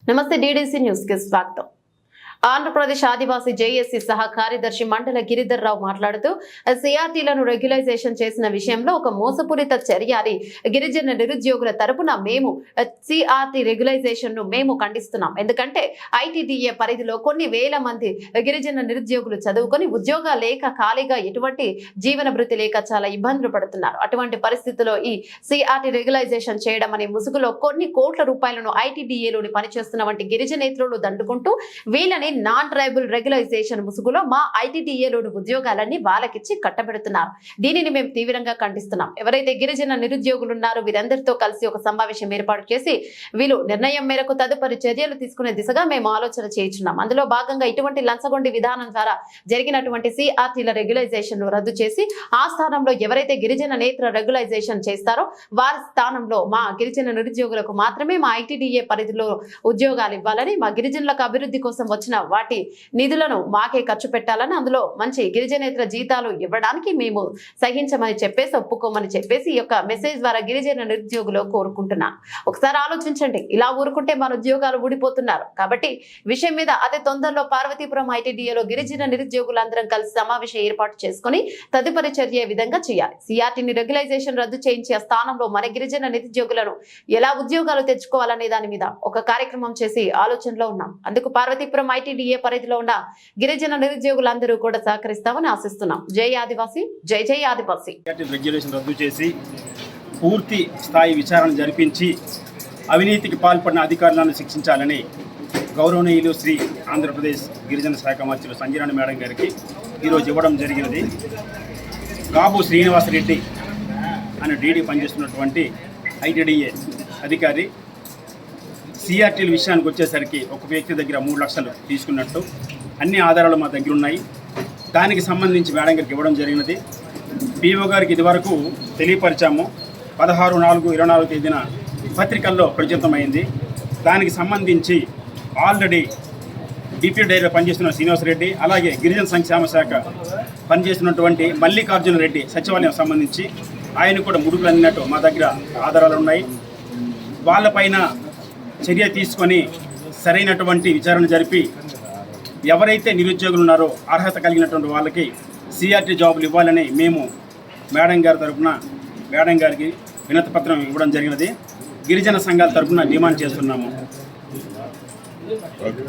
నమస్తే DDC news కి స్వాగతం. ఆంధ్రప్రదేశ్ ఆదివాసీ జేఏసీ సహా కార్యదర్శి మండల గిరిధర్ రావు మాట్లాడుతూ సిఆర్టీలను రెగ్యులైజేషన్ చేసిన విషయంలో ఒక మోసపూరిత చర్య అని గిరిజన నిరుద్యోగుల తరపున మేము సిఆర్టీ రెగ్యులైజేషన్ ను మేము ఖండిస్తున్నాం. ఎందుకంటే ఐటీడీఏ పరిధిలో కొన్ని వేల మంది గిరిజన నిరుద్యోగులు చదువుకొని ఉద్యోగాలు లేక ఖాళీగా ఎటువంటి జీవన భృతి లేక చాలా ఇబ్బందులు పడుతున్నారు. అటువంటి పరిస్థితుల్లో ఈ సిఆర్టీ రెగ్యులైజేషన్ చేయడం అనే ముసుగులో కొన్ని కోట్ల రూపాయలను ఐటీడీఏలోని పనిచేస్తున్న వంటి గిరిజనేతరులు దండుకుంటూ వీళ్ళని నాన్ ట్రైబల్ రెగ్యులైజేషన్ ముసుగులో మా ఐటీడీఏలోని ఉద్యోగాలన్నీ వాళ్ళకిచ్చి కట్టబెడుతున్నారు. దీనిని మేము తీవ్రంగా ఖండిస్తున్నాం. ఎవరైతే గిరిజన నిరుద్యోగులు ఉన్నారో వీరందరితో కలిసి ఒక సమావేశం ఏర్పాటు చేసి వీళ్ళు నిర్ణయం మేరకు తదుపరి చర్యలు తీసుకునే దిశగా మేము ఆలోచన చేయించున్నాం. అందులో భాగంగా ఇటువంటి లంచగొండి విధానం ద్వారా జరిగినటువంటి సిఆర్టీల రెగ్యులైజేషన్ ను రద్దు చేసి ఆ స్థానంలో ఎవరైతే గిరిజన నేత్ర రెగ్యులైజేషన్ చేస్తారో వారి స్థానంలో మా గిరిజన నిరుద్యోగులకు మాత్రమే మా ఐటీడీఏ పరిధిలో ఉద్యోగాలు ఇవ్వాలని, మా గిరిజనులకు అభివృద్ధి కోసం వచ్చిన వాటి నిధులను మాకే ఖర్చు పెట్టాలని, అందులో మంచి గిరిజనేతర జీతాలు ఇవ్వడానికి మేము సహించమని చెప్పేసి ఒప్పుకోమని చెప్పేసి ఈ యొక్క మెసేజ్ ద్వారా గిరిజన నిరుద్యోగులు కోరుకుంటున్నాను. ఒకసారి ఆలోచించండి. ఇలా ఊరుకుంటే మన ఉద్యోగాలు ఊడిపోతున్నారు. కాబట్టి విషయం మీద అతి తొందరలో పార్వతీపురం ఐటీడీఏలో గిరిజన నిరుద్యోగులందరం కలిసి సమావేశం ఏర్పాటు చేసుకుని తదుపరి చర్య విధంగా చేయాలి. సిఆర్టీని రెగ్యులైజేషన్ రద్దు చేయించి ఆ స్థానంలో మన గిరిజన నిరుద్యోగులను ఎలా ఉద్యోగాలు తెచ్చుకోవాలనే దాని మీద ఒక కార్యక్రమం చేసి ఆలోచనలో ఉన్నాం. అందుకు పార్వతీపురం ఐటీడీఏ పరిధిలో ఉన్న గిరిజన నిరుద్యోగులందరూ కూడా సహకరిస్తామని ఆశిస్తున్నాం. జై ఆదివాసీ, జై జై ఆదివాసీ. రెగ్యులేషన్ రద్దు చేసి పూర్తి స్థాయి విచారణ జరిపించి అవినీతికి పాల్పడిన అధికారులను శిక్షించాలని గౌరవనీయులు శ్రీ ఆంధ్రప్రదేశ్ గిరిజన శాఖ మంత్రులు సంజయరాణి మేడం గారికి ఈరోజు ఇవ్వడం జరిగినది. గాబు శ్రీనివాసరెడ్డి అనే డీడీ పనిచేస్తున్నటువంటి ఐటీడీఏ అధికారి సిఆర్టీల విషయానికి వచ్చేసరికి ఒక వ్యక్తి దగ్గర 3 లక్షలు తీసుకున్నట్టు అన్ని ఆధారాలు మా దగ్గర ఉన్నాయి. దానికి సంబంధించి మేడం గారికి ఇవ్వడం జరిగినది. పిఓ గారికి ఇదివరకు తెలియపరిచాము. 16/4/24 తేదీన పత్రికల్లో ప్రచురితమైంది. దానికి సంబంధించి ఆల్రెడీ డిప్యూటీ డైరెక్టర్ పనిచేస్తున్న శ్రీనివాసరెడ్డి, అలాగే గిరిజన సంక్షేమ శాఖ పనిచేస్తున్నటువంటి మల్లికార్జున రెడ్డి సచివాలయం సంబంధించి ఆయన కూడా ముడుపులు అందినట్టు మా దగ్గర ఆధారాలు ఉన్నాయి. వాళ్ళపైన చర్య తీసుకొని సరైనటువంటి విచారణ జరిపి ఎవరైతే నిరుద్యోగులు ఉన్నారో అర్హత కలిగినటువంటి వాళ్ళకి సిఆర్టీ జాబులు ఇవ్వాలని మేము మేడం గారి తరఫున మేడం గారికి వినతి పత్రం ఇవ్వడం జరిగినది. గిరిజన సంఘాల తరఫున డిమాండ్ చేస్తున్నాము.